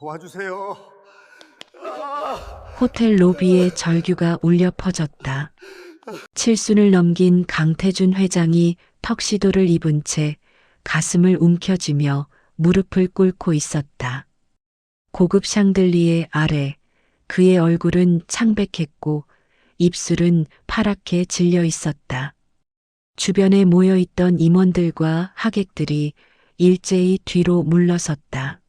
도와주세요. 호텔 로비에 절규가 울려 퍼졌다. 칠순을 넘긴 강태준 회장이 턱시도를 입은 채 가슴을 움켜쥐며 무릎을 꿇고 있었다. 고급 샹들리에 아래 그의 얼굴은 창백했고 입술은 파랗게 질려 있었다. 주변에 모여있던 임원들과 하객들이 일제히 뒤로 물러섰다.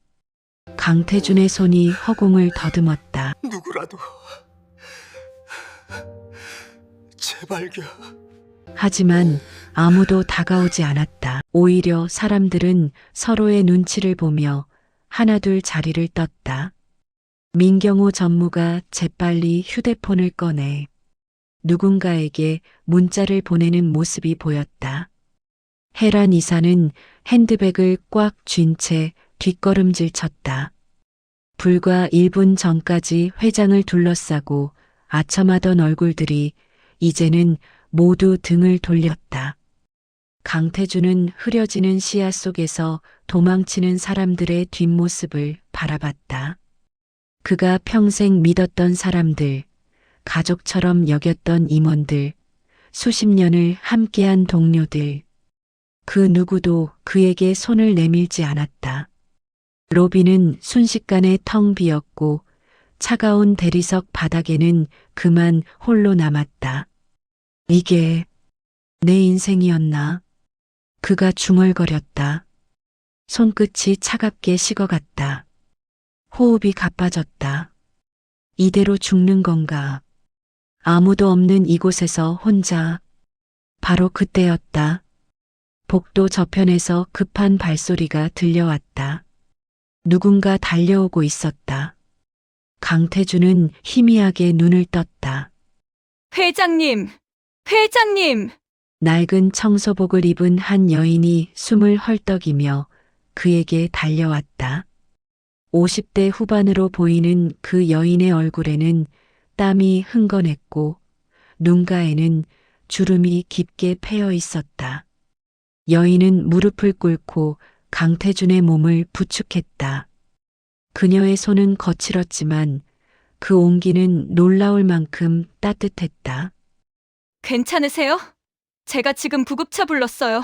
강태준의 손이 허공을 더듬었다. 누구라도 제발겨. 하지만 아무도 다가오지 않았다. 오히려 사람들은 서로의 눈치를 보며 하나둘 자리를 떴다. 민경호 전무가 재빨리 휴대폰을 꺼내 누군가에게 문자를 보내는 모습이 보였다. 혜란 이사는 핸드백을 꽉 쥔 채 뒷걸음질 쳤다. 불과 1분 전까지 회장을 둘러싸고 아첨하던 얼굴들이 이제는 모두 등을 돌렸다. 강태준은 흐려지는 시야 속에서 도망치는 사람들의 뒷모습을 바라봤다. 그가 평생 믿었던 사람들, 가족처럼 여겼던 임원들, 수십 년을 함께한 동료들, 그 누구도 그에게 손을 내밀지 않았다. 로비는 순식간에 텅 비었고 차가운 대리석 바닥에는 그만 홀로 남았다. 이게 내 인생이었나? 그가 중얼거렸다. 손끝이 차갑게 식어갔다. 호흡이 가빠졌다. 이대로 죽는 건가? 아무도 없는 이곳에서 혼자. 바로 그때였다. 복도 저편에서 급한 발소리가 들려왔다. 누군가 달려오고 있었다. 강태준은 희미하게 눈을 떴다. 회장님! 회장님! 낡은 청소복을 입은 한 여인이 숨을 헐떡이며 그에게 달려왔다. 50대 후반으로 보이는 그 여인의 얼굴에는 땀이 흥건했고 눈가에는 주름이 깊게 패여 있었다. 여인은 무릎을 꿇고 강태준의 몸을 부축했다. 그녀의 손은 거칠었지만 그 온기는 놀라울 만큼 따뜻했다. 괜찮으세요? 제가 지금 구급차 불렀어요.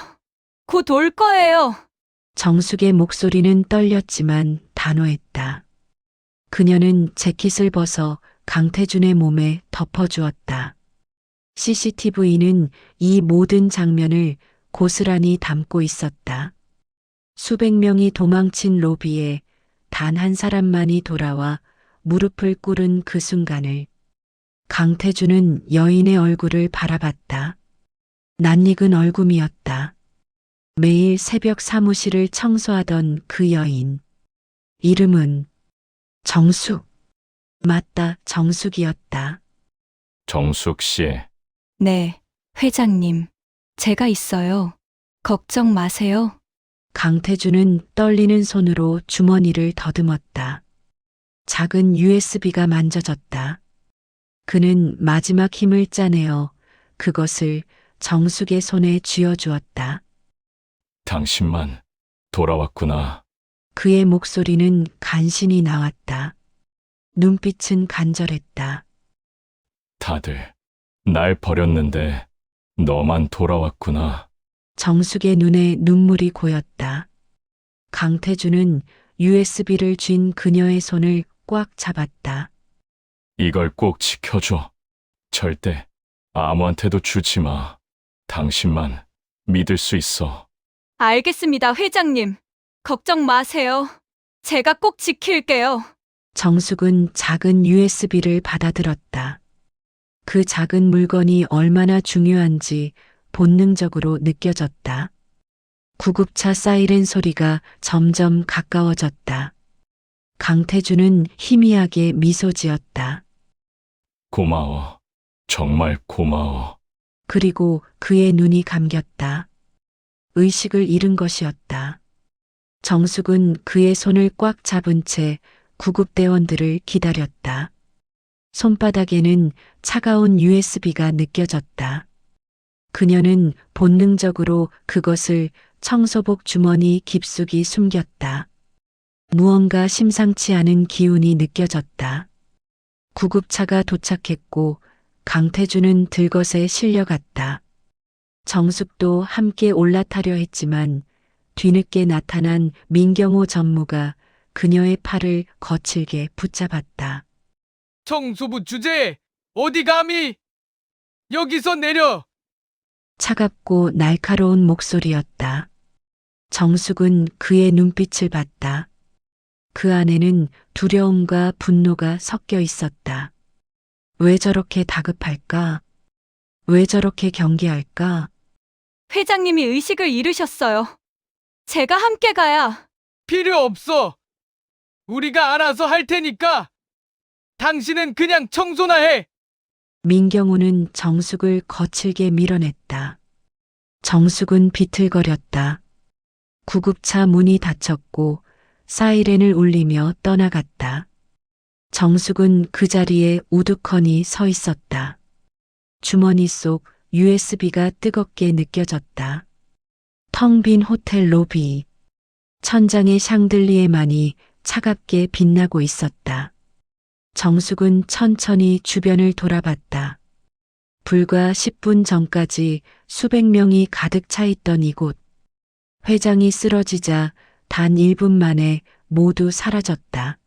곧 올 거예요. 정숙의 목소리는 떨렸지만 단호했다. 그녀는 재킷을 벗어 강태준의 몸에 덮어주었다. CCTV는 이 모든 장면을 고스란히 담고 있었다. 수백 명이 도망친 로비에 단 한 사람만이 돌아와 무릎을 꿇은 그 순간을 강태준은 여인의 얼굴을 바라봤다. 낯익은 얼굴이었다. 매일 새벽 사무실을 청소하던 그 여인. 이름은 정숙. 맞다, 정숙이었다. 정숙 씨, 네, 회장님. 제가 있어요. 걱정 마세요. 강태준은 떨리는 손으로 주머니를 더듬었다. 작은 USB가 만져졌다. 그는 마지막 힘을 짜내어 그것을 정숙의 손에 쥐어주었다. 당신만 돌아왔구나. 그의 목소리는 간신히 나왔다. 눈빛은 간절했다. 다들 날 버렸는데 너만 돌아왔구나. 정숙의 눈에 눈물이 고였다. 강태준은 USB를 쥔 그녀의 손을 꽉 잡았다. 이걸 꼭 지켜줘. 절대 아무한테도 주지 마. 당신만 믿을 수 있어. 알겠습니다, 회장님. 걱정 마세요. 제가 꼭 지킬게요. 정숙은 작은 USB를 받아들었다. 그 작은 물건이 얼마나 중요한지 본능적으로 느껴졌다. 구급차 사이렌 소리가 점점 가까워졌다. 강태준은 희미하게 미소 지었다. 고마워. 정말 고마워. 그리고 그의 눈이 감겼다. 의식을 잃은 것이었다. 정숙은 그의 손을 꽉 잡은 채 구급대원들을 기다렸다. 손바닥에는 차가운 USB가 느껴졌다. 그녀는 본능적으로 그것을 청소복 주머니 깊숙이 숨겼다. 무언가 심상치 않은 기운이 느껴졌다. 구급차가 도착했고 강태준은 들것에 실려갔다. 정숙도 함께 올라타려 했지만 뒤늦게 나타난 민경호 전무가 그녀의 팔을 거칠게 붙잡았다. 청소부 주제, 어디 감히? 여기서 내려! 차갑고 날카로운 목소리였다. 정숙은 그의 눈빛을 봤다. 그 안에는 두려움과 분노가 섞여 있었다. 왜 저렇게 다급할까? 왜 저렇게 경계할까? 회장님이 의식을 잃으셨어요. 제가 함께 가야. 필요 없어! 우리가 알아서 할 테니까! 당신은 그냥 청소나 해! 민경호는 정숙을 거칠게 밀어냈다. 정숙은 비틀거렸다. 구급차 문이 닫혔고 사이렌을 울리며 떠나갔다. 정숙은 그 자리에 우두커니 서 있었다. 주머니 속 USB가 뜨겁게 느껴졌다. 텅 빈 호텔 로비. 천장의 샹들리에만이 차갑게 빛나고 있었다. 정숙은 천천히 주변을 돌아봤다. 불과 10분 전까지 수백 명이 가득 차 있던 이곳. 회장이 쓰러지자 단 1분 만에 모두 사라졌다.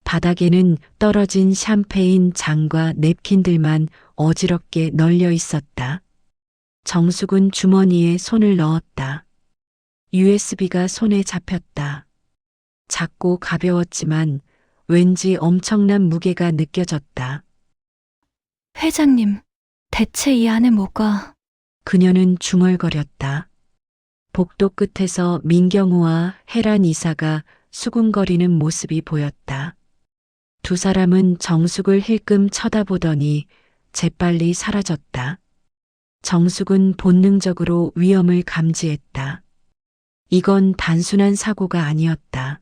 바닥에는 떨어진 샴페인 잔과 냅킨들만 어지럽게 널려 있었다. 정숙은 주머니에 손을 넣었다. USB가 손에 잡혔다. 작고 가벼웠지만 왠지 엄청난 무게가 느껴졌다. 회장님, 대체 이 안에 뭐가? 그녀는 중얼거렸다. 복도 끝에서 민경호와 혜란 이사가 수군거리는 모습이 보였다. 두 사람은 정숙을 힐끔 쳐다보더니 재빨리 사라졌다. 정숙은 본능적으로 위험을 감지했다. 이건 단순한 사고가 아니었다.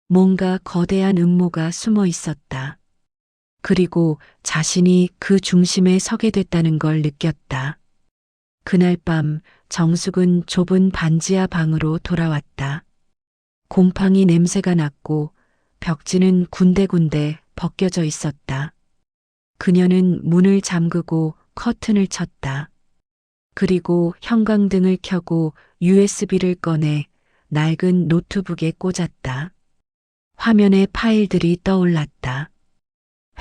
뭔가 거대한 음모가 숨어 있었다. 그리고 자신이 그 중심에 서게 됐다는 걸 느꼈다. 그날 밤 정숙은 좁은 반지하 방으로 돌아왔다. 곰팡이 냄새가 났고 벽지는 군데군데 벗겨져 있었다. 그녀는 문을 잠그고 커튼을 쳤다. 그리고 형광등을 켜고 USB를 꺼내 낡은 노트북에 꽂았다. 화면에 파일들이 떠올랐다.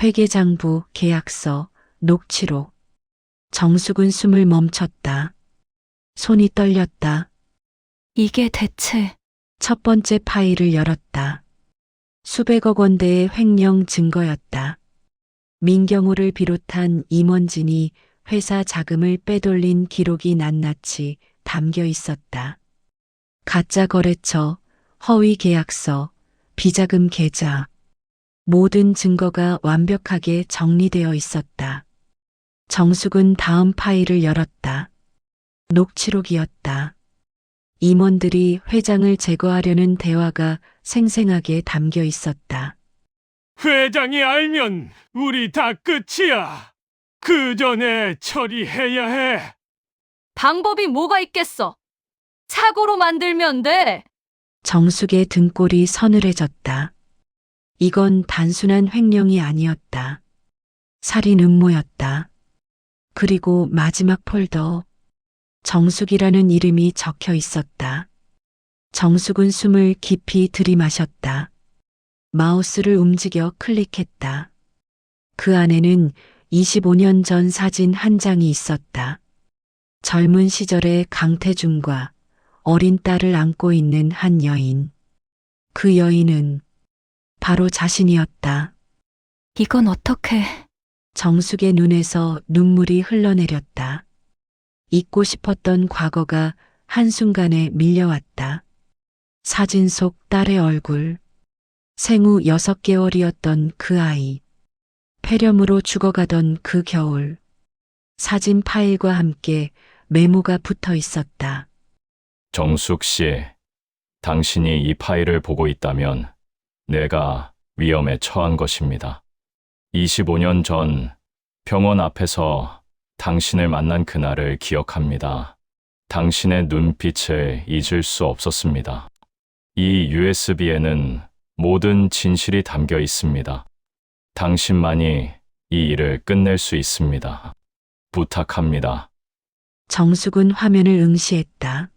회계장부, 계약서, 녹취록. 정숙은 숨을 멈췄다. 손이 떨렸다. 이게 대체. 첫 번째 파일을 열었다. 수백억 원대의 횡령 증거였다. 민경호를 비롯한 임원진이 회사 자금을 빼돌린 기록이 낱낱이 담겨 있었다. 가짜 거래처, 허위 계약서, 비자금 계좌. 모든 증거가 완벽하게 정리되어 있었다. 정숙은 다음 파일을 열었다. 녹취록이었다. 임원들이 회장을 제거하려는 대화가 생생하게 담겨 있었다. 회장이 알면 우리 다 끝이야! 그 전에 처리해야 해! 방법이 뭐가 있겠어? 사고로 만들면 돼. 정숙의 등골이 서늘해졌다. 이건 단순한 횡령이 아니었다. 살인 음모였다. 그리고 마지막 폴더. 정숙이라는 이름이 적혀 있었다. 정숙은 숨을 깊이 들이마셨다. 마우스를 움직여 클릭했다. 그 안에는 25년 전 사진 한 장이 있었다. 젊은 시절의 강태준과 어린 딸을 안고 있는 한 여인. 그 여인은 바로 자신이었다. 이건 어떻게? 정숙의 눈에서 눈물이 흘러내렸다. 잊고 싶었던 과거가 한순간에 밀려왔다. 사진 속 딸의 얼굴. 생후 6개월이었던 그 아이. 폐렴으로 죽어가던 그 겨울. 사진 파일과 함께 메모가 붙어 있었다. 정숙 씨, 당신이 이 파일을 보고 있다면 내가 위험에 처한 것입니다. 25년 전 병원 앞에서 당신을 만난 그날을 기억합니다. 당신의 눈빛을 잊을 수 없었습니다. 이 USB에는 모든 진실이 담겨 있습니다. 당신만이 이 일을 끝낼 수 있습니다. 부탁합니다. 정숙은 화면을 응시했다.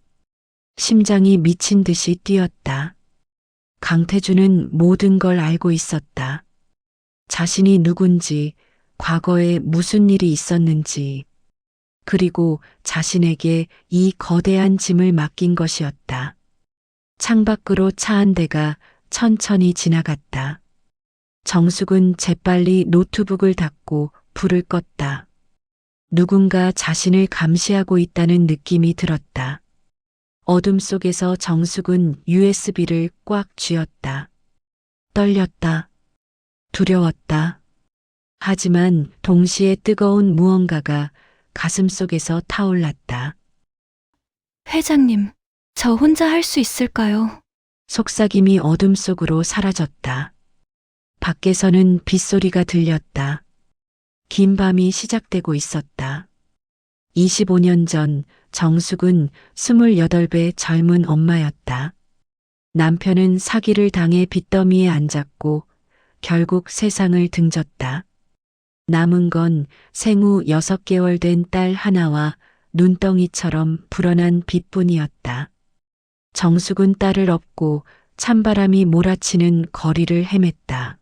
심장이 미친 듯이 뛰었다. 강태준은 모든 걸 알고 있었다. 자신이 누군지, 과거에 무슨 일이 있었는지, 그리고 자신에게 이 거대한 짐을 맡긴 것이었다. 창밖으로 차 한 대가 천천히 지나갔다. 정숙은 재빨리 노트북을 닫고 불을 껐다. 누군가 자신을 감시하고 있다는 느낌이 들었다. 어둠 속에서 정숙은 USB를 꽉 쥐었다. 떨렸다. 두려웠다. 하지만 동시에 뜨거운 무언가가 가슴 속에서 타올랐다. 회장님, 저 혼자 할 수 있을까요? 속삭임이 어둠 속으로 사라졌다. 밖에서는 빗소리가 들렸다. 긴 밤이 시작되고 있었다. 25년 전 정숙은 28배 젊은 엄마였다. 남편은 사기를 당해 빚더미에 앉았고 결국 세상을 등졌다. 남은 건 생후 6개월 된 딸 하나와 눈덩이처럼 불어난 빚뿐이었다. 정숙은 딸을 업고 찬바람이 몰아치는 거리를 헤맸다.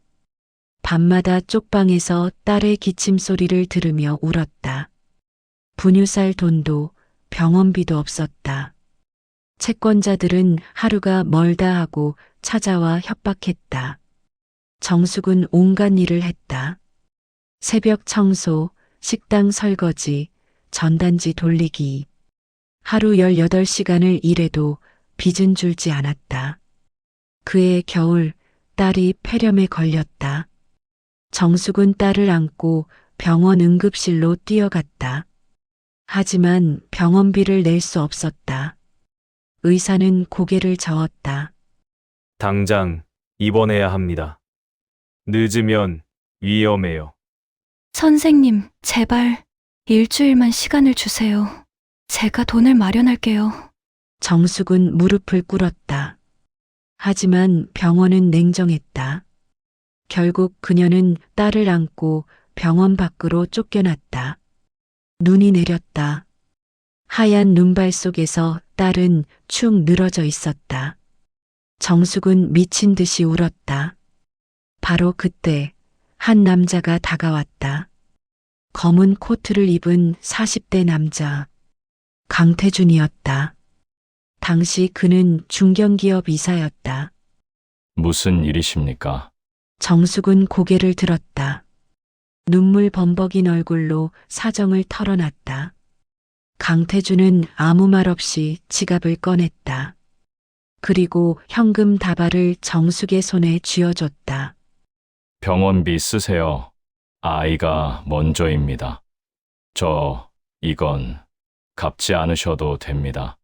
밤마다 쪽방에서 딸의 기침 소리를 들으며 울었다. 분유 살 돈도 병원비도 없었다. 채권자들은 하루가 멀다 하고 찾아와 협박했다. 정숙은 온갖 일을 했다. 새벽 청소, 식당 설거지, 전단지 돌리기. 하루 18시간을 일해도 빚은 줄지 않았다. 그해 겨울 딸이 폐렴에 걸렸다. 정숙은 딸을 안고 병원 응급실로 뛰어갔다. 하지만 병원비를 낼 수 없었다. 의사는 고개를 저었다. 당장 입원해야 합니다. 늦으면 위험해요. 선생님, 제발 일주일만 시간을 주세요. 제가 돈을 마련할게요. 정숙은 무릎을 꿇었다. 하지만 병원은 냉정했다. 결국 그녀는 딸을 안고 병원 밖으로 쫓겨났다. 눈이 내렸다. 하얀 눈발 속에서 딸은 축 늘어져 있었다. 정숙은 미친 듯이 울었다. 바로 그때 한 남자가 다가왔다. 검은 코트를 입은 40대 남자. 강태준이었다. 당시 그는 중견기업 이사였다. 무슨 일이십니까? 정숙은 고개를 들었다. 눈물 범벅인 얼굴로 사정을 털어놨다. 강태준은 아무 말 없이 지갑을 꺼냈다. 그리고 현금 다발을 정숙의 손에 쥐어줬다. 병원비 쓰세요. 아이가 먼저입니다. 이건 갚지 않으셔도 됩니다.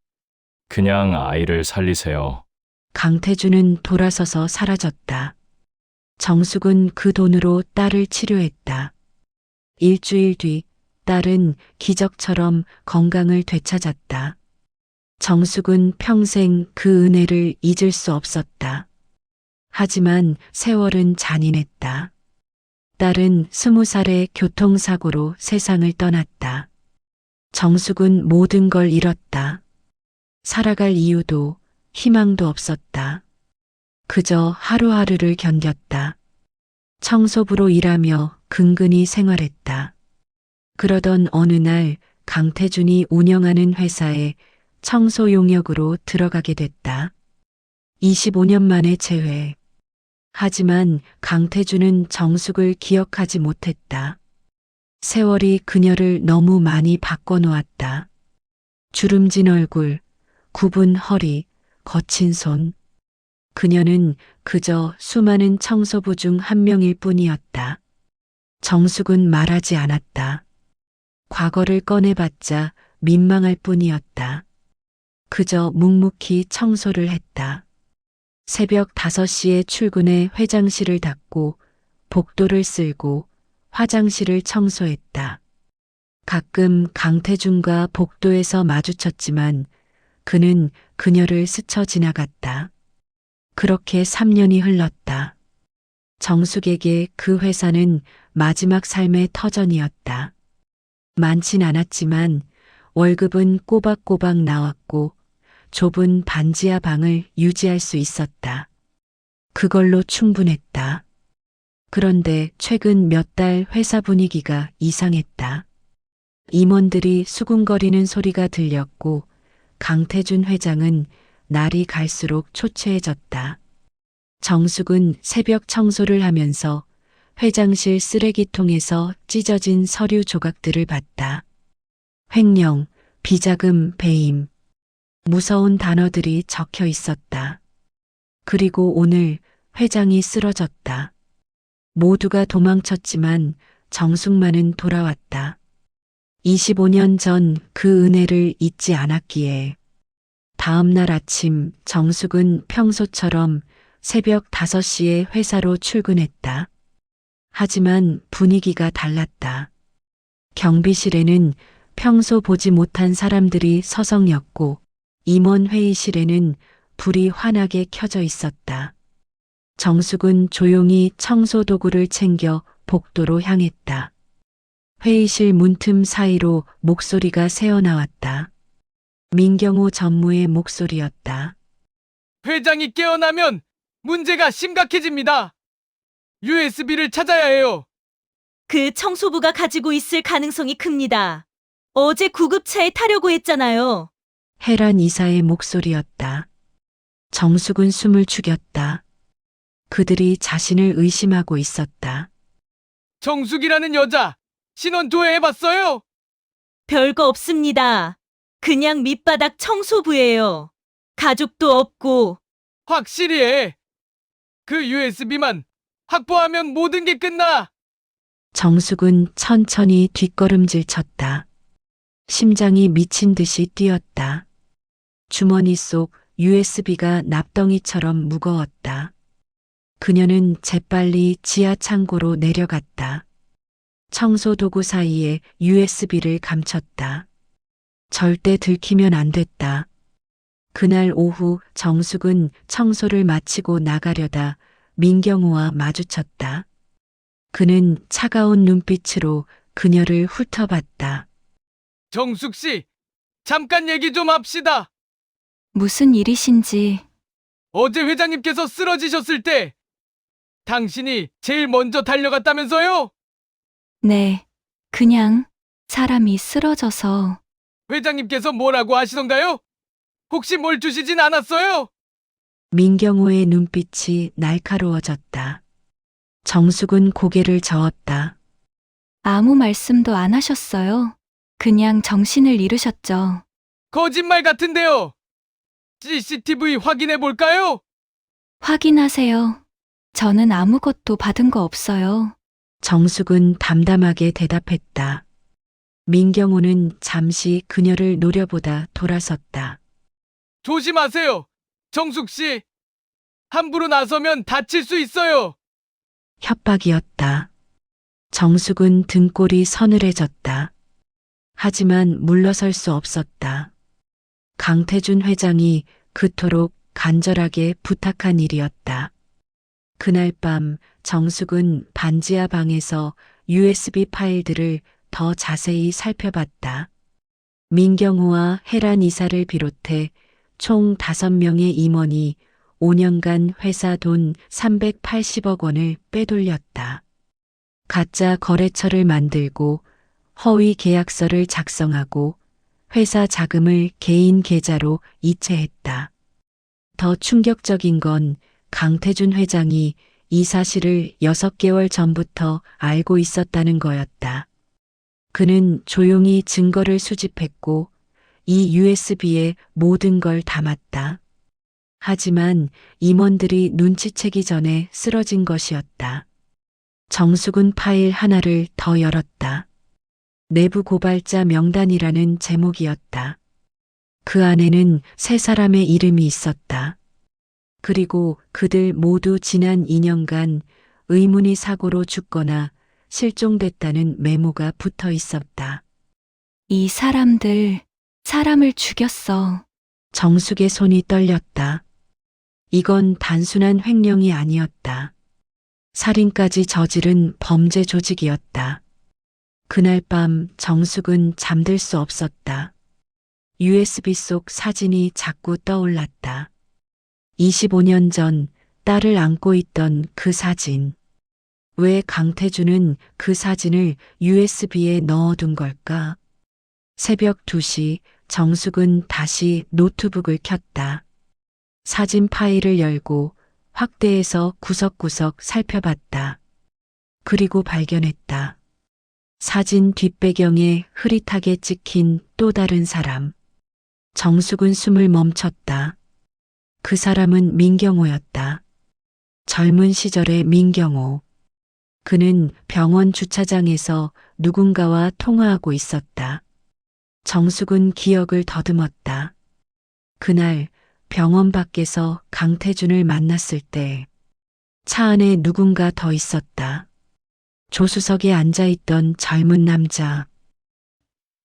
그냥 아이를 살리세요. 강태준은 돌아서서 사라졌다. 정숙은 그 돈으로 딸을 치료했다. 일주일 뒤 딸은 기적처럼 건강을 되찾았다. 정숙은 평생 그 은혜를 잊을 수 없었다. 하지만 세월은 잔인했다. 딸은 20살의 교통사고로 세상을 떠났다. 정숙은 모든 걸 잃었다. 살아갈 이유도 희망도 없었다. 그저 하루하루를 견뎠다. 청소부로 일하며 근근히 생활했다. 그러던 어느 날 강태준이 운영하는 회사에 청소 용역으로 들어가게 됐다. 25년 만에 재회. 하지만 강태준은 정숙을 기억하지 못했다. 세월이 그녀를 너무 많이 바꿔놓았다. 주름진 얼굴, 굽은 허리, 거친 손. 그녀는 그저 수많은 청소부 중 한 명일 뿐이었다. 정숙은 말하지 않았다. 과거를 꺼내봤자 민망할 뿐이었다. 그저 묵묵히 청소를 했다. 새벽 5시에 출근해 회장실을 닫고 복도를 쓸고 화장실을 청소했다. 가끔 강태준과 복도에서 마주쳤지만 그는 그녀를 스쳐 지나갔다. 그렇게 3년이 흘렀다. 정숙에게 그 회사는 마지막 삶의 터전이었다. 많진 않았지만 월급은 꼬박꼬박 나왔고 좁은 반지하 방을 유지할 수 있었다. 그걸로 충분했다. 그런데 최근 몇 달 회사 분위기가 이상했다. 임원들이 수군거리는 소리가 들렸고 강태준 회장은 날이 갈수록 초췌해졌다. 정숙은 새벽 청소를 하면서 회장실 쓰레기통에서 찢어진 서류 조각들을 봤다. 횡령, 비자금, 배임. 무서운 단어들이 적혀 있었다. 그리고 오늘 회장이 쓰러졌다. 모두가 도망쳤지만 정숙만은 돌아왔다. 25년 전 그 은혜를 잊지 않았기에. 다음 날 아침 정숙은 평소처럼 새벽 5시에 회사로 출근했다. 하지만 분위기가 달랐다. 경비실에는 평소 보지 못한 사람들이 서성였고 임원 회의실에는 불이 환하게 켜져 있었다. 정숙은 조용히 청소 도구를 챙겨 복도로 향했다. 회의실 문틈 사이로 목소리가 새어나왔다. 민경호 전무의 목소리였다. 회장이 깨어나면 문제가 심각해집니다. USB를 찾아야 해요. 그 청소부가 가지고 있을 가능성이 큽니다. 어제 구급차에 타려고 했잖아요. 해란 이사의 목소리였다. 정숙은 숨을 죽였다. 그들이 자신을 의심하고 있었다. 정숙이라는 여자 신원 조회해봤어요? 별거 없습니다. 그냥 밑바닥 청소부예요. 가족도 없고. 확실히 해. 그 USB만 확보하면 모든 게 끝나. 정숙은 천천히 뒷걸음질 쳤다. 심장이 미친 듯이 뛰었다. 주머니 속 USB가 납덩이처럼 무거웠다. 그녀는 재빨리 지하 창고로 내려갔다. 청소 도구 사이에 USB를 감췄다. 절대 들키면 안 됐다. 그날 오후 정숙은 청소를 마치고 나가려다 민경호와 마주쳤다. 그는 차가운 눈빛으로 그녀를 훑어봤다. 정숙 씨, 잠깐 얘기 좀 합시다. 무슨 일이신지. 어제 회장님께서 쓰러지셨을 때 당신이 제일 먼저 달려갔다면서요? 네, 그냥 사람이 쓰러져서. 회장님께서 뭐라고 하시던가요? 혹시 뭘 주시진 않았어요? 민경호의 눈빛이 날카로워졌다. 정숙은 고개를 저었다. 아무 말씀도 안 하셨어요. 그냥 정신을 잃으셨죠. 거짓말 같은데요. CCTV 확인해 볼까요? 확인하세요. 저는 아무것도 받은 거 없어요. 정숙은 담담하게 대답했다. 민경호는 잠시 그녀를 노려보다 돌아섰다. 조심하세요. 정숙 씨. 함부로 나서면 다칠 수 있어요. 협박이었다. 정숙은 등골이 서늘해졌다. 하지만 물러설 수 없었다. 강태준 회장이 그토록 간절하게 부탁한 일이었다. 그날 밤 정숙은 반지하 방에서 USB 파일들을 더 자세히 살펴봤다. 민경호와 해란 이사를 비롯해 총 5명의 임원이 5년간 회사 돈 380억 원을 빼돌렸다. 가짜 거래처를 만들고 허위 계약서를 작성하고 회사 자금을 개인 계좌로 이체했다. 더 충격적인 건 강태준 회장이 이 사실을 6개월 전부터 알고 있었다는 거였다. 그는 조용히 증거를 수집했고 이 USB에 모든 걸 담았다. 하지만 임원들이 눈치채기 전에 쓰러진 것이었다. 정숙은 파일 하나를 더 열었다. 내부 고발자 명단이라는 제목이었다. 그 안에는 3사람의 이름이 있었다. 그리고 그들 모두 지난 2년간 의문의 사고로 죽거나 실종됐다는 메모가 붙어 있었다. 이 사람들, 사람을 죽였어. 정숙의 손이 떨렸다. 이건 단순한 횡령이 아니었다. 살인까지 저지른 범죄 조직이었다. 그날 밤 정숙은 잠들 수 없었다. USB 속 사진이 자꾸 떠올랐다. 25년 전 딸을 안고 있던 그 사진. 왜 강태준은 그 사진을 USB에 넣어둔 걸까? 새벽 2시 정숙은 다시 노트북을 켰다. 사진 파일을 열고 확대해서 구석구석 살펴봤다. 그리고 발견했다. 사진 뒷배경에 흐릿하게 찍힌 또 다른 사람. 정숙은 숨을 멈췄다. 그 사람은 민경호였다. 젊은 시절의 민경호. 그는 병원 주차장에서 누군가와 통화하고 있었다. 정숙은 기억을 더듬었다. 그날 병원 밖에서 강태준을 만났을 때 차 안에 누군가 더 있었다. 조수석에 앉아있던 젊은 남자.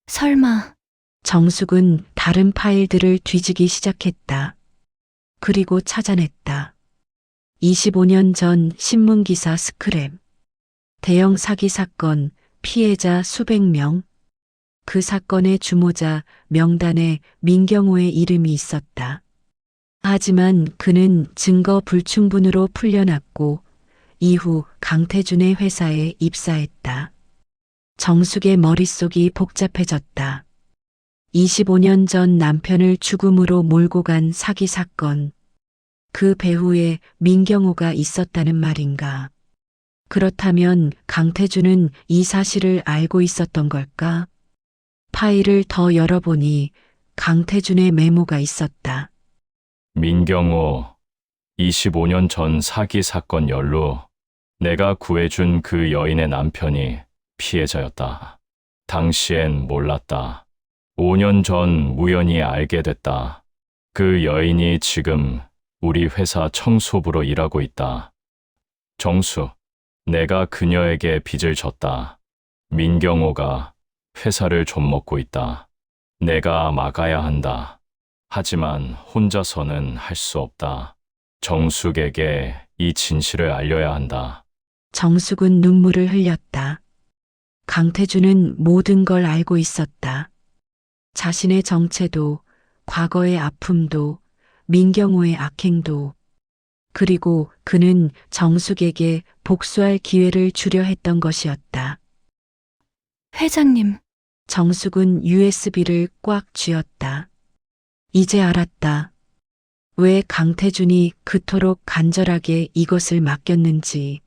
설마 정숙은 다른 파일들을 뒤지기 시작했다. 그리고 찾아냈다. 25년 전 신문기사 스크랩. 대형 사기 사건, 피해자 수백 명. 그 사건의 주모자 명단에 민경호의 이름이 있었다. 하지만 그는 증거 불충분으로 풀려났고 이후 강태준의 회사에 입사했다. 정숙의 머릿속이 복잡해졌다. 25년 전 남편을 죽음으로 몰고 간 사기 사건. 그 배후에 민경호가 있었다는 말인가? 그렇다면 강태준은 이 사실을 알고 있었던 걸까? 파일을 더 열어보니 강태준의 메모가 있었다. 민경호, 25년 전 사기 사건 연루. 내가 구해준 그 여인의 남편이 피해자였다. 당시엔 몰랐다. 5년 전 우연히 알게 됐다. 그 여인이 지금 우리 회사 청소부로 일하고 있다. 정수, 내가 그녀에게 빚을 졌다. 민경호가 회사를 좀먹고 있다. 내가 막아야 한다. 하지만 혼자서는 할 수 없다. 정숙에게 이 진실을 알려야 한다. 정숙은 눈물을 흘렸다. 강태준은 모든 걸 알고 있었다. 자신의 정체도, 과거의 아픔도, 민경호의 악행도. 그리고 그는 정숙에게 복수할 기회를 주려 했던 것이었다. 회장님, 정숙은 USB를 꽉 쥐었다. 이제 알았다. 왜 강태준이 그토록 간절하게 이것을 맡겼는지.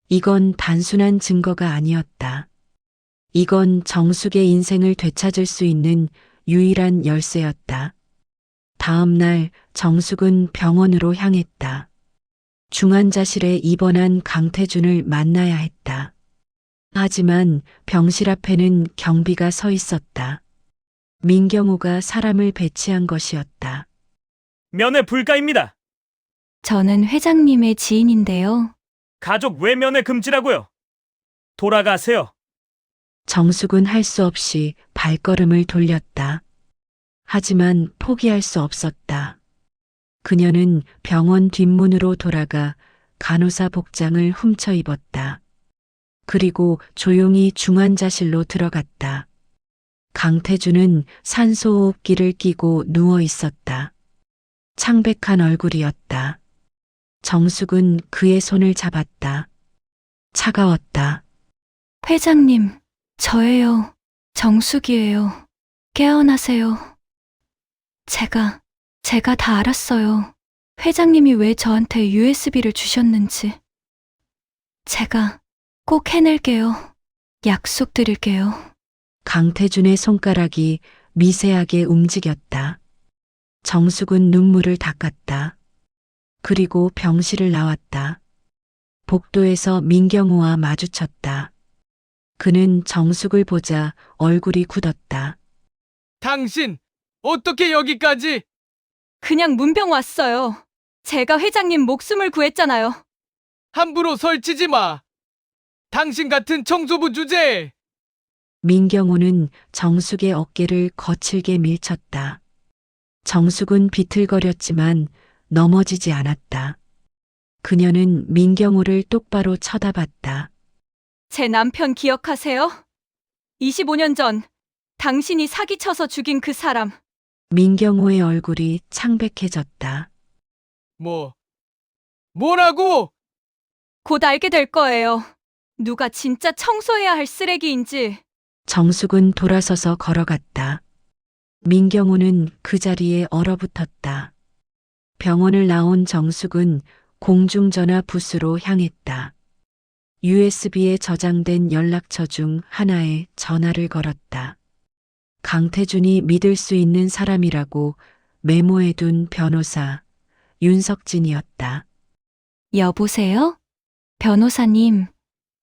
이건 단순한 증거가 아니었다. 이건 정숙의 인생을 되찾을 수 있는 유일한 열쇠였다. 다음 날 정숙은 병원으로 향했다. 중환자실에 입원한 강태준을 만나야 했다. 하지만 병실 앞에는 경비가 서 있었다. 민경호가 사람을 배치한 것이었다. 면회 불가입니다. 저는 회장님의 지인인데요. 가족 외면회 금지라고요. 돌아가세요. 정숙은 할 수 없이 발걸음을 돌렸다. 하지만 포기할 수 없었다. 그녀는 병원 뒷문으로 돌아가 간호사 복장을 훔쳐 입었다. 그리고 조용히 중환자실로 들어갔다. 강태준은 산소호흡기를 끼고 누워 있었다. 창백한 얼굴이었다. 정숙은 그의 손을 잡았다. 차가웠다. 회장님, 저예요. 정숙이에요. 깨어나세요. 제가 다 알았어요. 회장님이 왜 저한테 USB를 주셨는지. 제가 꼭 해낼게요. 약속드릴게요. 강태준의 손가락이 미세하게 움직였다. 정숙은 눈물을 닦았다. 그리고 병실을 나왔다. 복도에서 민경호와 마주쳤다. 그는 정숙을 보자 얼굴이 굳었다. 당신, 어떻게 여기까지? 그냥 문병 왔어요. 제가 회장님 목숨을 구했잖아요. 함부로 설치지 마. 당신 같은 청소부 주제에. 민경호는 정숙의 어깨를 거칠게 밀쳤다. 정숙은 비틀거렸지만 넘어지지 않았다. 그녀는 민경호를 똑바로 쳐다봤다. 제 남편 기억하세요? 25년 전 당신이 사기쳐서 죽인 그 사람. 민경호의 얼굴이 창백해졌다. 뭐라고? 곧 알게 될 거예요. 누가 진짜 청소해야 할 쓰레기인지. 정숙은 돌아서서 걸어갔다. 민경호는 그 자리에 얼어붙었다. 병원을 나온 정숙은 공중전화 부스로 향했다. USB에 저장된 연락처 중 하나에 전화를 걸었다. 강태준이 믿을 수 있는 사람이라고 메모해둔 변호사 윤석진이었다. 여보세요? 변호사님,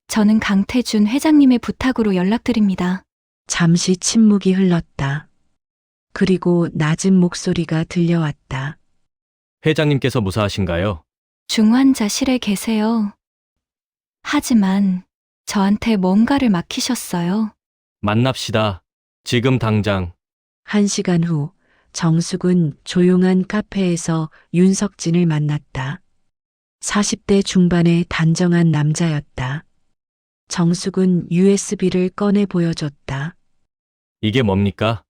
저는 강태준 회장님의 부탁으로 연락드립니다. 잠시 침묵이 흘렀다. 그리고 낮은 목소리가 들려왔다. 회장님께서 무사하신가요? 중환자실에 계세요. 하지만 저한테 뭔가를 맡기셨어요. 만납시다. 지금 당장. 1시간 후 정숙은 조용한 카페에서 윤석진을 만났다. 40대 중반의 단정한 남자였다. 정숙은 USB를 꺼내 보여줬다. 이게 뭡니까?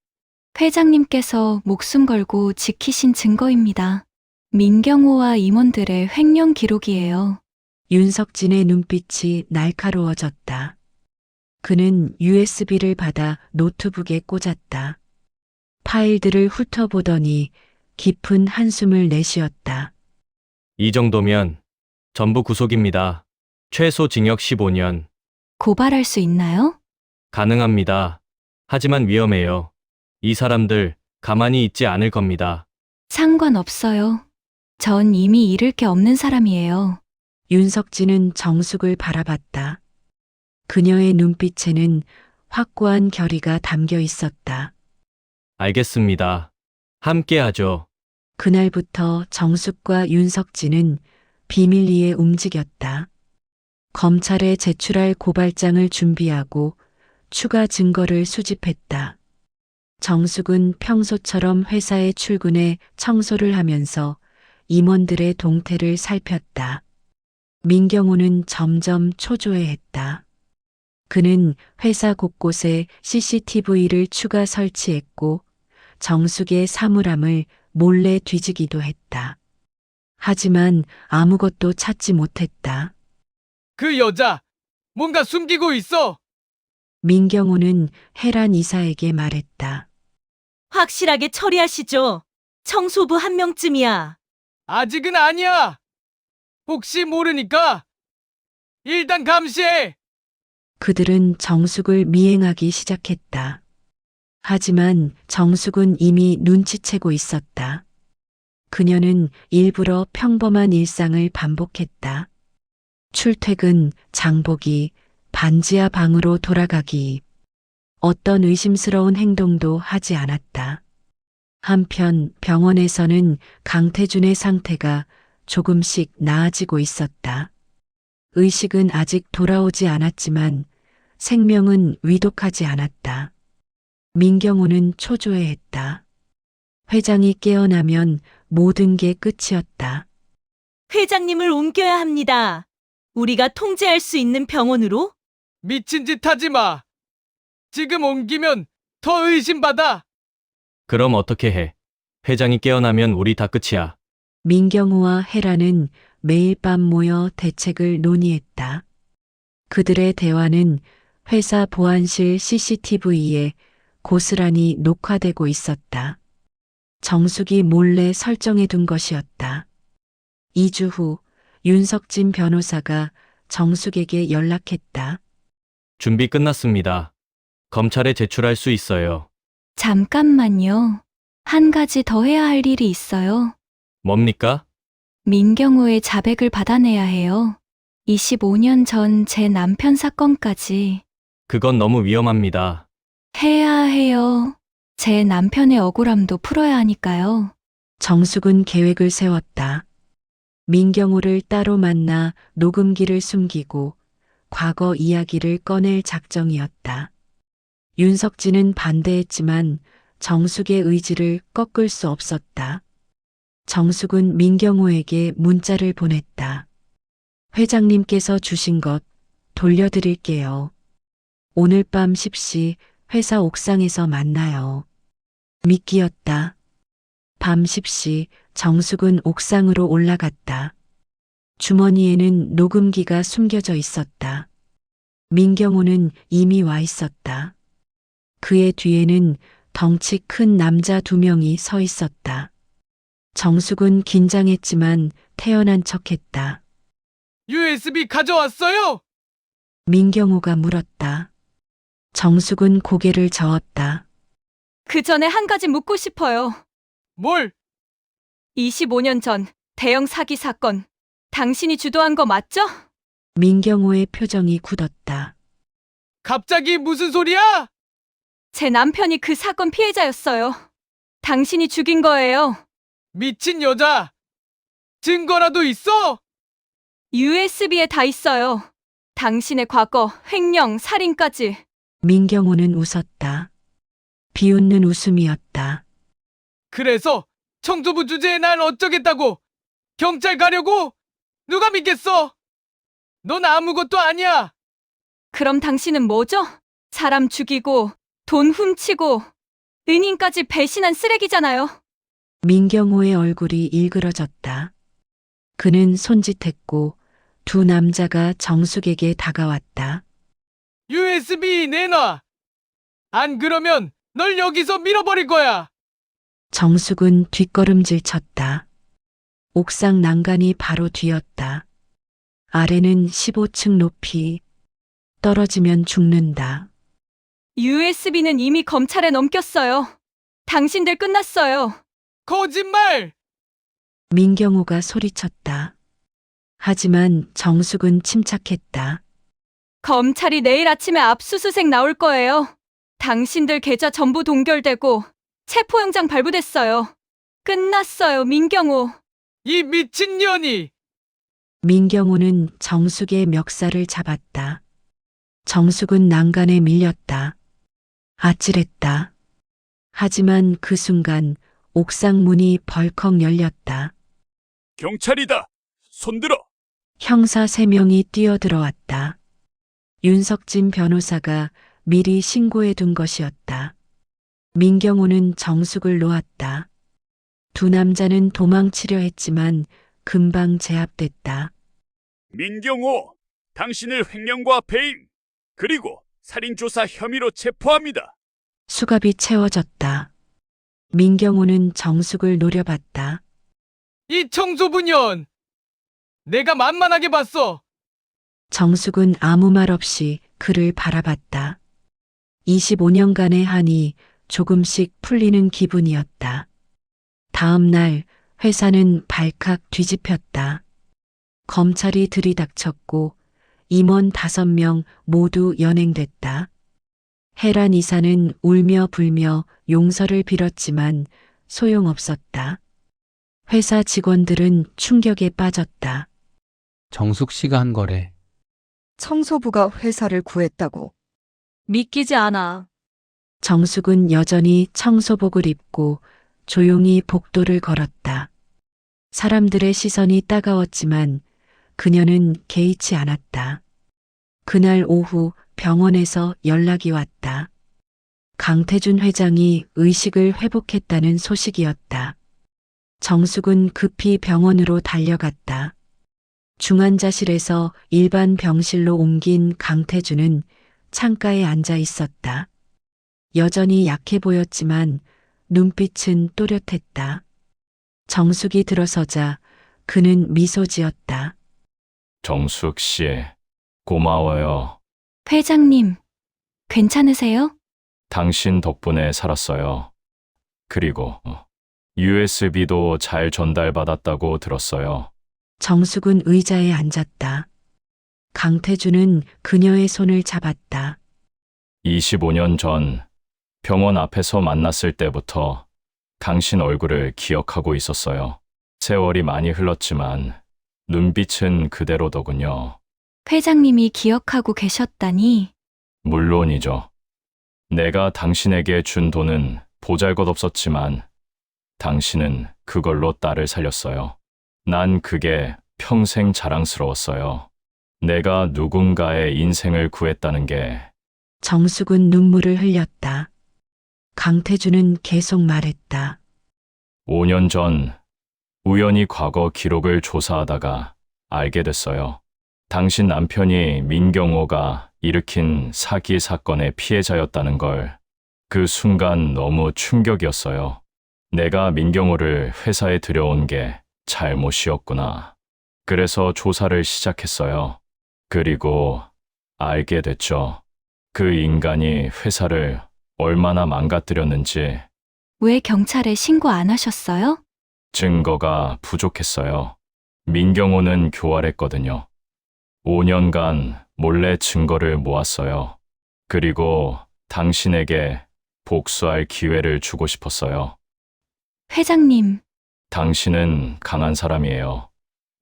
회장님께서 목숨 걸고 지키신 증거입니다. 민경호와 임원들의 횡령 기록이에요. 윤석진의 눈빛이 날카로워졌다. 그는 USB를 받아 노트북에 꽂았다. 파일들을 훑어보더니 깊은 한숨을 내쉬었다. 이 정도면 전부 구속입니다. 최소 징역 15년. 고발할 수 있나요? 가능합니다. 하지만 위험해요. 이 사람들 가만히 있지 않을 겁니다. 상관없어요. 전 이미 잃을 게 없는 사람이에요. 윤석진은 정숙을 바라봤다. 그녀의 눈빛에는 확고한 결의가 담겨 있었다. 알겠습니다. 함께 하죠. 그날부터 정숙과 윤석진은 비밀리에 움직였다. 검찰에 제출할 고발장을 준비하고 추가 증거를 수집했다. 정숙은 평소처럼 회사에 출근해 청소를 하면서 임원들의 동태를 살폈다. 민경호는 점점 초조해했다. 그는 회사 곳곳에 CCTV를 추가 설치했고 정숙의 사물함을 몰래 뒤지기도 했다. 하지만 아무것도 찾지 못했다. 그 여자 뭔가 숨기고 있어. 민경호는 혜란 이사에게 말했다. 확실하게 처리하시죠. 청소부 한 명쯤이야. 아직은 아니야. 혹시 모르니까 일단 감시해. 그들은 정숙을 미행하기 시작했다. 하지만 정숙은 이미 눈치채고 있었다. 그녀는 일부러 평범한 일상을 반복했다. 출퇴근, 장보기, 반지하 방으로 돌아가기. 어떤 의심스러운 행동도 하지 않았다. 한편 병원에서는 강태준의 상태가 조금씩 나아지고 있었다. 의식은 아직 돌아오지 않았지만 생명은 위독하지 않았다. 민경호는 초조해했다. 회장이 깨어나면 모든 게 끝이었다. 회장님을 옮겨야 합니다. 우리가 통제할 수 있는 병원으로? 미친 짓 하지 마. 지금 옮기면 더 의심받아. 그럼 어떻게 해? 회장이 깨어나면 우리 다 끝이야. 민경호와 혜라는 매일 밤 모여 대책을 논의했다. 그들의 대화는 회사 보안실 CCTV에 고스란히 녹화되고 있었다. 정숙이 몰래 설정해 둔 것이었다. 2주 후 윤석진 변호사가 정숙에게 연락했다. 준비 끝났습니다. 검찰에 제출할 수 있어요. 잠깐만요. 한 가지 더 해야 할 일이 있어요. 뭡니까? 민경호의 자백을 받아내야 해요. 25년 전 제 남편 사건까지. 그건 너무 위험합니다. 해야 해요. 제 남편의 억울함도 풀어야 하니까요. 정숙은 계획을 세웠다. 민경호를 따로 만나 녹음기를 숨기고 과거 이야기를 꺼낼 작정이었다. 윤석진은 반대했지만 정숙의 의지를 꺾을 수 없었다. 정숙은 민경호에게 문자를 보냈다. 회장님께서 주신 것 돌려드릴게요. 오늘 밤 10시 회사 옥상에서 만나요. 미끼였다. 밤 10시 정숙은 옥상으로 올라갔다. 주머니에는 녹음기가 숨겨져 있었다. 민경호는 이미 와 있었다. 그의 뒤에는 덩치 큰 남자 2명이 서 있었다. 정숙은 긴장했지만 태연한 척했다. USB 가져왔어요? 민경호가 물었다. 정숙은 고개를 저었다. 그 전에 한 가지 묻고 싶어요. 뭘? 25년 전 대형 사기 사건. 당신이 주도한 거 맞죠? 민경호의 표정이 굳었다. 갑자기 무슨 소리야? 제 남편이 그 사건 피해자였어요. 당신이 죽인 거예요. 미친 여자. 증거라도 있어? USB에 다 있어요. 당신의 과거, 횡령, 살인까지. 민경호는 웃었다. 비웃는 웃음이었다. 그래서 청소부 주제에 날 어쩌겠다고? 경찰 가려고? 누가 믿겠어? 넌 아무것도 아니야. 그럼 당신은 뭐죠? 사람 죽이고, 돈 훔치고, 은인까지 배신한 쓰레기잖아요. 민경호의 얼굴이 일그러졌다. 그는 손짓했고 2 남자가 정숙에게 다가왔다. USB 내놔. 안 그러면 널 여기서 밀어버릴 거야. 정숙은 뒷걸음질 쳤다. 옥상 난간이 바로 뒤였다. 아래는 15층 높이. 떨어지면 죽는다. USB는 이미 검찰에 넘겼어요. 당신들 끝났어요. 거짓말! 민경호가 소리쳤다. 하지만 정숙은 침착했다. 검찰이 내일 아침에 압수수색 나올 거예요. 당신들 계좌 전부 동결되고 체포영장 발부됐어요. 끝났어요, 민경호. 이 미친년이! 민경호는 정숙의 멱살을 잡았다. 정숙은 난간에 밀렸다. 아찔했다. 하지만 그 순간 옥상 문이 벌컥 열렸다. 경찰이다. 손들어. 형사 3명이 뛰어들어왔다. 윤석진 변호사가 미리 신고해 둔 것이었다. 민경호는 정숙을 놓았다. 2 남자는 도망치려 했지만 금방 제압됐다. 민경호, 당신을 횡령과 배임, 그리고 살인조사 혐의로 체포합니다. 수갑이 채워졌다. 민경호는 정숙을 노려봤다. 이 청소부년! 내가 만만하게 봤어. 정숙은 아무 말 없이 그를 바라봤다. 25년간의 한이 조금씩 풀리는 기분이었다. 다음 날 회사는 발칵 뒤집혔다. 검찰이 들이닥쳤고 임원 5명 모두 연행됐다. 해란 이사는 울며 불며 용서를 빌었지만 소용없었다. 회사 직원들은 충격에 빠졌다. 정숙 씨가 한 거래. 청소부가 회사를 구했다고. 믿기지 않아. 정숙은 여전히 청소복을 입고 조용히 복도를 걸었다. 사람들의 시선이 따가웠지만 그녀는 개의치 않았다. 그날 오후 병원에서 연락이 왔다. 강태준 회장이 의식을 회복했다는 소식이었다. 정숙은 급히 병원으로 달려갔다. 중환자실에서 일반 병실로 옮긴 강태준은 창가에 앉아 있었다. 여전히 약해 보였지만 눈빛은 또렷했다. 정숙이 들어서자 그는 미소 지었다. 정숙 씨, 고마워요. 회장님, 괜찮으세요? 당신 덕분에 살았어요. 그리고 USB도 잘 전달받았다고 들었어요. 정숙은 의자에 앉았다. 강태준은 그녀의 손을 잡았다. 25년 전 병원 앞에서 만났을 때부터 당신 얼굴을 기억하고 있었어요. 세월이 많이 흘렀지만 눈빛은 그대로더군요. 회장님이 기억하고 계셨다니. 물론이죠. 내가 당신에게 준 돈은 보잘것없었지만 당신은 그걸로 딸을 살렸어요. 난 그게 평생 자랑스러웠어요. 내가 누군가의 인생을 구했다는 게. 정숙은 눈물을 흘렸다. 강태준은 계속 말했다. 5년 전 우연히 과거 기록을 조사하다가 알게 됐어요. 당신 남편이 민경호가 일으킨 사기 사건의 피해자였다는 걸. 그 순간 너무 충격이었어요. 내가 민경호를 회사에 들여온 게 잘못이었구나. 그래서 조사를 시작했어요. 그리고 알게 됐죠. 그 인간이 회사를 얼마나 망가뜨렸는지. 왜 경찰에 신고 안 하셨어요? 증거가 부족했어요. 민경호는 교활했거든요. 5년간 몰래 증거를 모았어요. 그리고 당신에게 복수할 기회를 주고 싶었어요. 회장님, 당신은 강한 사람이에요.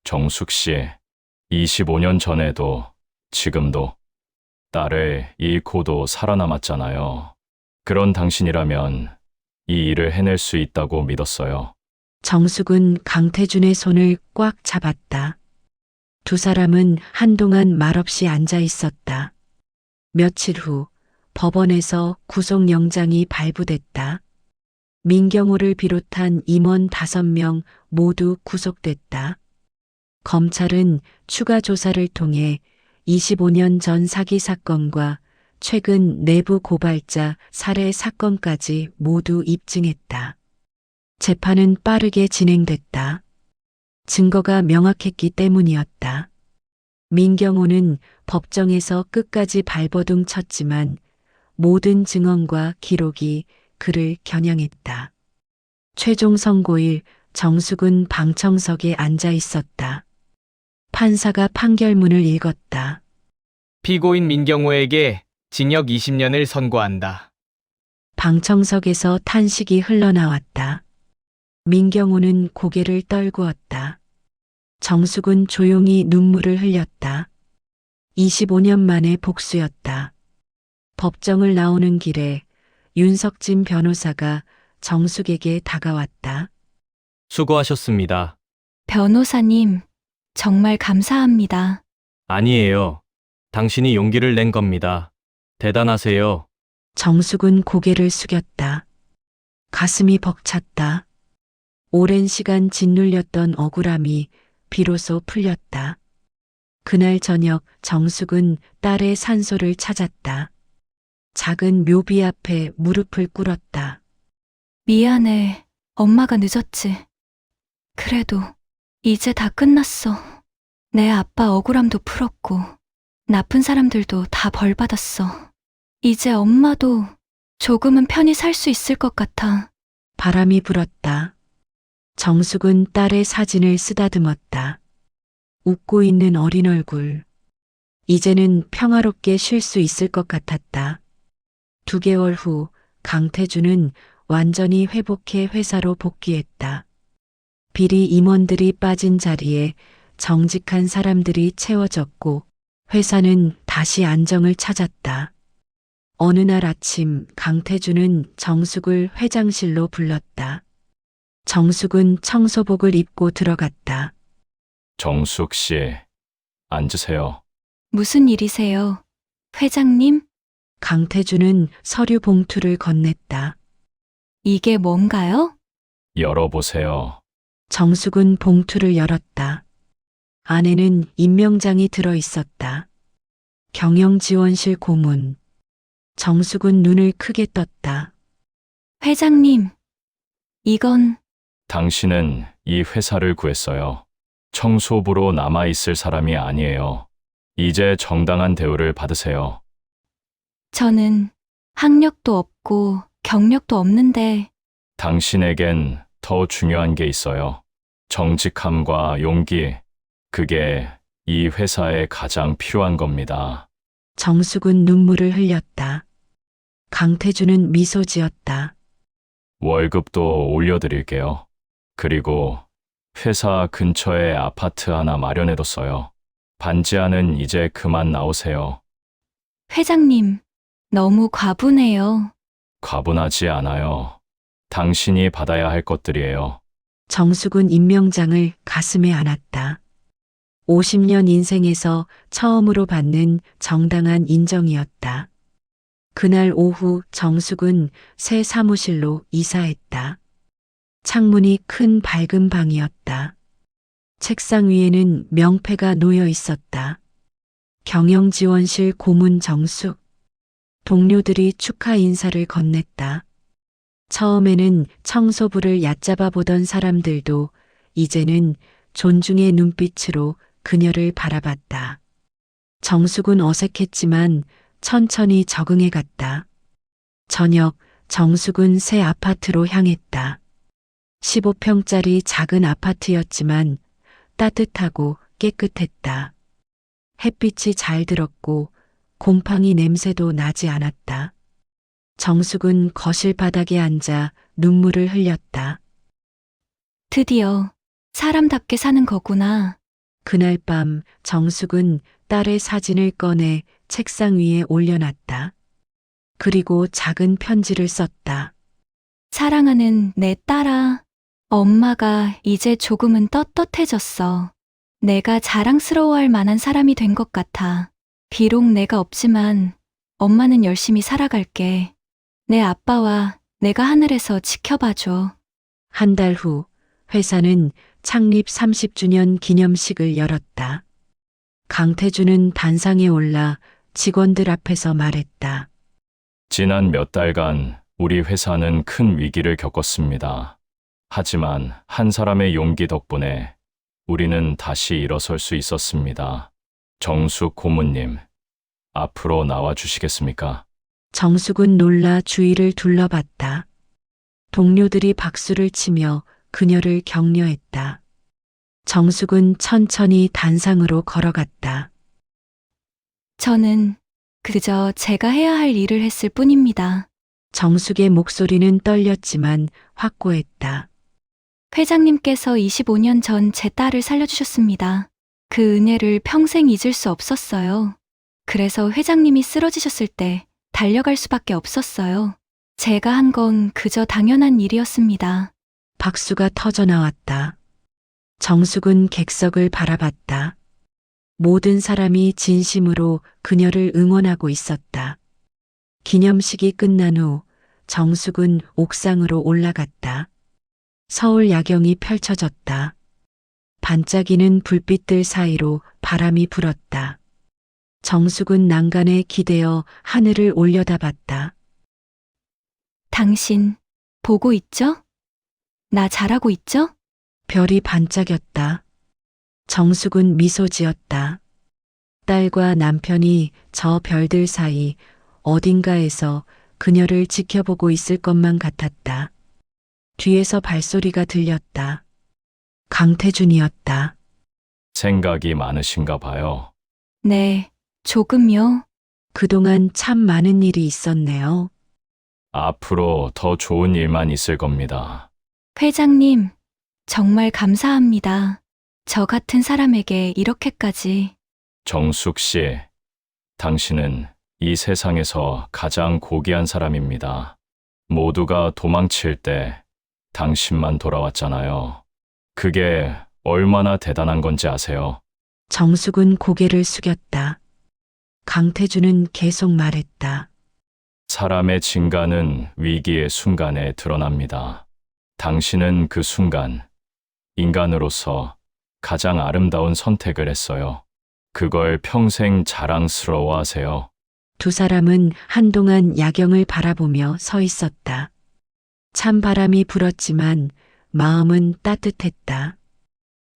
정숙 씨, 25년 전에도 지금도 딸을 잃고도 살아남았잖아요. 그런 당신이라면 이 일을 해낼 수 있다고 믿었어요. 정숙은 강태준의 손을 꽉 잡았다. 두 사람은 한동안 말없이 앉아 있었다. 며칠 후 법원에서 구속영장이 발부됐다. 민경호를 비롯한 임원 5명 모두 구속됐다. 검찰은 추가 조사를 통해 25년 전 사기 사건과 최근 내부 고발자 살해 사건까지 모두 입증했다. 재판은 빠르게 진행됐다. 증거가 명확했기 때문이었다. 민경호는 법정에서 끝까지 발버둥 쳤지만 모든 증언과 기록이 그를 겨냥했다. 최종 선고일 정숙은 방청석에 앉아 있었다. 판사가 판결문을 읽었다. 피고인 민경호에게 징역 20년을 선고한다. 방청석에서 탄식이 흘러나왔다. 민경호는 고개를 떨구었다. 정숙은 조용히 눈물을 흘렸다. 25년 만의 복수였다. 법정을 나오는 길에 윤석진 변호사가 정숙에게 다가왔다. 수고하셨습니다. 변호사님, 정말 감사합니다. 아니에요. 당신이 용기를 낸 겁니다. 대단하세요. 정숙은 고개를 숙였다. 가슴이 벅찼다. 오랜 시간 짓눌렸던 억울함이 비로소 풀렸다. 그날 저녁 정숙은 딸의 산소를 찾았다. 작은 묘비 앞에 무릎을 꿇었다. 미안해. 엄마가 늦었지. 그래도 이제 다 끝났어. 내 아빠 억울함도 풀었고 나쁜 사람들도 다 벌 받았어. 이제 엄마도 조금은 편히 살 수 있을 것 같아. 바람이 불었다. 정숙은 딸의 사진을 쓰다듬었다. 웃고 있는 어린 얼굴. 이제는 평화롭게 쉴 수 있을 것 같았다. 2개월 후 강태준은 완전히 회복해 회사로 복귀했다. 비리 임원들이 빠진 자리에 정직한 사람들이 채워졌고 회사는 다시 안정을 찾았다. 어느 날 아침 강태준은 정숙을 회장실로 불렀다. 정숙은 청소복을 입고 들어갔다. 정숙 씨, 앉으세요. 무슨 일이세요? 회장님? 강태준은 서류 봉투를 건넸다. 이게 뭔가요? 열어보세요. 정숙은 봉투를 열었다. 안에는 임명장이 들어 있었다. 경영지원실 고문. 정숙은 눈을 크게 떴다. 회장님, 이건 당신은 이 회사를 구했어요. 청소부로 남아있을 사람이 아니에요. 이제 정당한 대우를 받으세요. 저는 학력도 없고 경력도 없는데 당신에겐 더 중요한 게 있어요. 정직함과 용기. 그게 이 회사에 가장 필요한 겁니다. 정숙은 눈물을 흘렸다. 강태준은 미소 지었다. 월급도 올려드릴게요. 그리고 회사 근처에 아파트 하나 마련해뒀어요. 반지하는 이제 그만 나오세요. 회장님, 너무 과분해요. 과분하지 않아요. 당신이 받아야 할 것들이에요. 정숙은 임명장을 가슴에 안았다. 50년 인생에서 처음으로 받는 정당한 인정이었다. 그날 오후 정숙은 새 사무실로 이사했다. 창문이 큰 밝은 방이었다. 책상 위에는 명패가 놓여 있었다. 경영지원실 고문 정숙. 동료들이 축하 인사를 건넸다. 처음에는 청소부를 얕잡아 보던 사람들도 이제는 존중의 눈빛으로 그녀를 바라봤다. 정숙은 어색했지만 천천히 적응해 갔다. 저녁 정숙은 새 아파트로 향했다. 15평짜리 작은 아파트였지만 따뜻하고 깨끗했다. 햇빛이 잘 들었고 곰팡이 냄새도 나지 않았다. 정숙은 거실 바닥에 앉아 눈물을 흘렸다. 드디어 사람답게 사는 거구나. 그날 밤 정숙은 딸의 사진을 꺼내 책상 위에 올려놨다. 그리고 작은 편지를 썼다. 사랑하는 내 딸아, 엄마가 이제 조금은 떳떳해졌어. 내가 자랑스러워할 만한 사람이 된 것 같아. 비록 내가 없지만 엄마는 열심히 살아갈게. 내 아빠와 내가 하늘에서 지켜봐줘. 한 달 후 회사는 창립 30주년 기념식을 열었다. 강태주는 단상에 올라 직원들 앞에서 말했다. 지난 몇 달간 우리 회사는 큰 위기를 겪었습니다. 하지만 한 사람의 용기 덕분에 우리는 다시 일어설 수 있었습니다. 정숙 고문님, 앞으로 나와 주시겠습니까? 정숙은 놀라 주위를 둘러봤다. 동료들이 박수를 치며 그녀를 격려했다. 정숙은 천천히 단상으로 걸어갔다. 저는 그저 제가 해야 할 일을 했을 뿐입니다. 정숙의 목소리는 떨렸지만 확고했다. 회장님께서 25년 전 제 딸을 살려주셨습니다. 그 은혜를 평생 잊을 수 없었어요. 그래서 회장님이 쓰러지셨을 때 달려갈 수밖에 없었어요. 제가 한 건 그저 당연한 일이었습니다. 박수가 터져 나왔다. 정숙은 객석을 바라봤다. 모든 사람이 진심으로 그녀를 응원하고 있었다. 기념식이 끝난 후 정숙은 옥상으로 올라갔다. 서울 야경이 펼쳐졌다. 반짝이는 불빛들 사이로 바람이 불었다. 정숙은 난간에 기대어 하늘을 올려다봤다. 당신 보고 있죠? 나 잘하고 있죠? 별이 반짝였다. 정숙은 미소 지었다. 딸과 남편이 저 별들 사이 어딘가에서 그녀를 지켜보고 있을 것만 같았다. 뒤에서 발소리가 들렸다. 강태준이었다. 생각이 많으신가 봐요. 네, 조금요. 그동안 참 많은 일이 있었네요. 앞으로 더 좋은 일만 있을 겁니다. 회장님, 정말 감사합니다. 저 같은 사람에게 이렇게까지. 정숙 씨, 당신은 이 세상에서 가장 고귀한 사람입니다. 모두가 도망칠 때 당신만 돌아왔잖아요. 그게 얼마나 대단한 건지 아세요? 정숙은 고개를 숙였다. 강태준은 계속 말했다. 사람의 진가는 위기의 순간에 드러납니다. 당신은 그 순간, 인간으로서 가장 아름다운 선택을 했어요. 그걸 평생 자랑스러워 하세요. 두 사람은 한동안 야경을 바라보며 서 있었다. 찬바람이 불었지만 마음은 따뜻했다.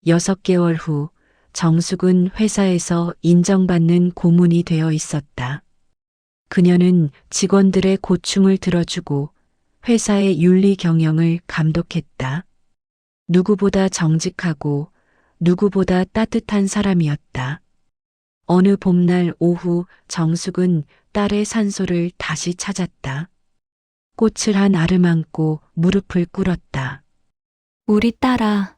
6개월 후 정숙은 회사에서 인정받는 고문이 되어 있었다. 그녀는 직원들의 고충을 들어주고 회사의 윤리 경영을 감독했다. 누구보다 정직하고 누구보다 따뜻한 사람이었다. 어느 봄날 오후 정숙은 딸의 산소를 다시 찾았다. 꽃을 한 알을 안고 무릎을 꿇었다. 우리 딸아,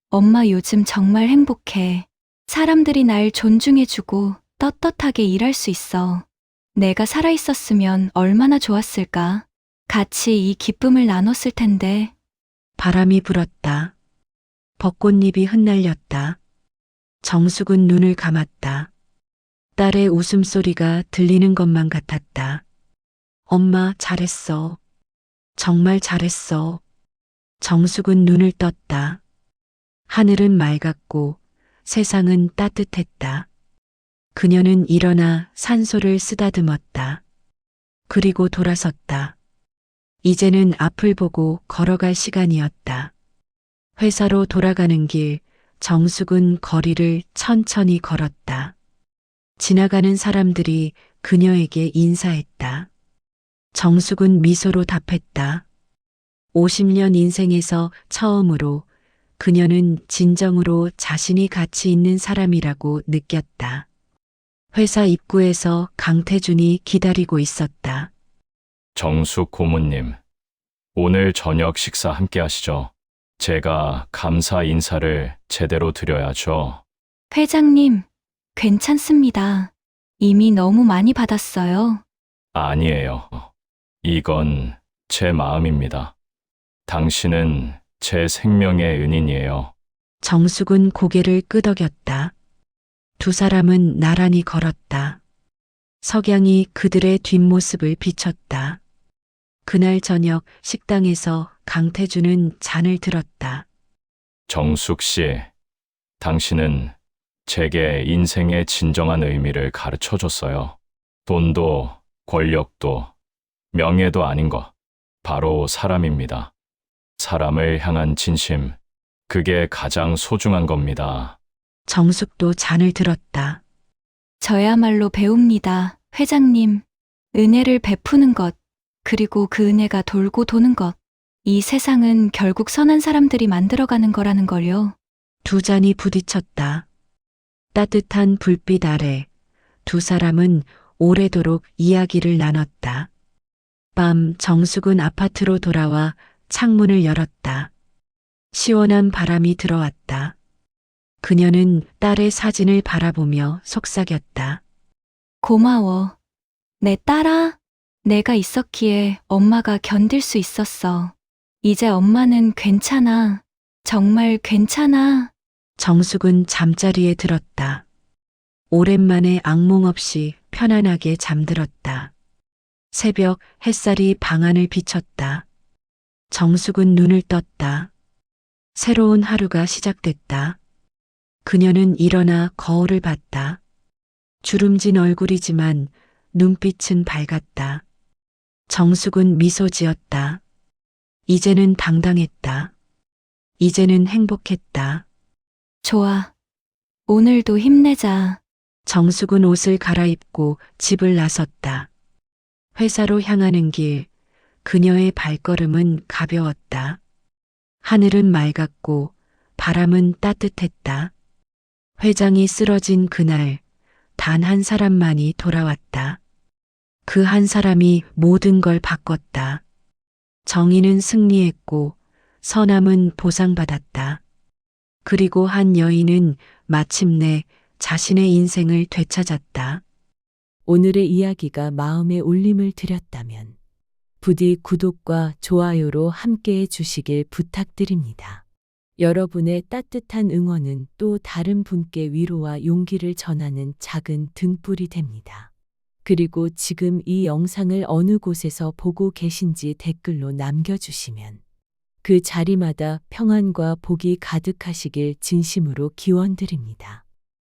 엄마 요즘 정말 행복해. 사람들이 날 존중해주고 떳떳하게 일할 수 있어. 내가 살아있었으면 얼마나 좋았을까. 같이 이 기쁨을 나눴을 텐데. 바람이 불었다. 벚꽃잎이 흩날렸다. 정숙은 눈을 감았다. 딸의 웃음소리가 들리는 것만 같았다. 엄마, 잘했어. 정말 잘했어. 정숙은 눈을 떴다. 하늘은 맑았고 세상은 따뜻했다. 그녀는 일어나 산소를 쓰다듬었다. 그리고 돌아섰다. 이제는 앞을 보고 걸어갈 시간이었다. 회사로 돌아가는 길, 정숙은 거리를 천천히 걸었다. 지나가는 사람들이 그녀에게 인사했다. 정숙은 미소로 답했다. 50년 인생에서 처음으로 그녀는 진정으로 자신이 가치 있는 사람이라고 느꼈다. 회사 입구에서 강태준이 기다리고 있었다. 정숙 고모님, 오늘 저녁 식사 함께 하시죠. 제가 감사 인사를 제대로 드려야죠. 회장님, 괜찮습니다. 이미 너무 많이 받았어요. 아니에요. 이건 제 마음입니다. 당신은 제 생명의 은인이에요. 정숙은 고개를 끄덕였다. 두 사람은 나란히 걸었다. 석양이 그들의 뒷모습을 비췄다. 그날 저녁 식당에서 강태준은 잔을 들었다. 정숙 씨, 당신은 제게 인생의 진정한 의미를 가르쳐 줬어요. 돈도 권력도 명예도 아닌 것, 바로 사람입니다. 사람을 향한 진심, 그게 가장 소중한 겁니다. 정숙도 잔을 들었다. 저야말로 배웁니다, 회장님. 은혜를 베푸는 것, 그리고 그 은혜가 돌고 도는 것. 이 세상은 결국 선한 사람들이 만들어가는 거라는 걸요. 두 잔이 부딪혔다. 따뜻한 불빛 아래 두 사람은 오래도록 이야기를 나눴다. 밤 정숙은 아파트로 돌아와 창문을 열었다. 시원한 바람이 들어왔다. 그녀는 딸의 사진을 바라보며 속삭였다. 고마워. 내 딸아, 내가 있었기에 엄마가 견딜 수 있었어. 이제 엄마는 괜찮아. 정말 괜찮아. 정숙은 잠자리에 들었다. 오랜만에 악몽 없이 편안하게 잠들었다. 새벽 햇살이 방 안을 비쳤다. 정숙은 눈을 떴다. 새로운 하루가 시작됐다. 그녀는 일어나 거울을 봤다. 주름진 얼굴이지만 눈빛은 밝았다. 정숙은 미소 지었다. 이제는 당당했다. 이제는 행복했다. 좋아. 오늘도 힘내자. 정숙은 옷을 갈아입고 집을 나섰다. 회사로 향하는 길, 그녀의 발걸음은 가벼웠다. 하늘은 맑았고 바람은 따뜻했다. 회장이 쓰러진 그날, 단 한 사람만이 돌아왔다. 그 한 사람이 모든 걸 바꿨다. 정의는 승리했고 선함은 보상받았다. 그리고 한 여인은 마침내 자신의 인생을 되찾았다. 오늘의 이야기가 마음에 울림을 드렸다면 부디 구독과 좋아요로 함께해 주시길 부탁드립니다. 여러분의 따뜻한 응원은 또 다른 분께 위로와 용기를 전하는 작은 등불이 됩니다. 그리고 지금 이 영상을 어느 곳에서 보고 계신지 댓글로 남겨주시면 그 자리마다 평안과 복이 가득하시길 진심으로 기원드립니다.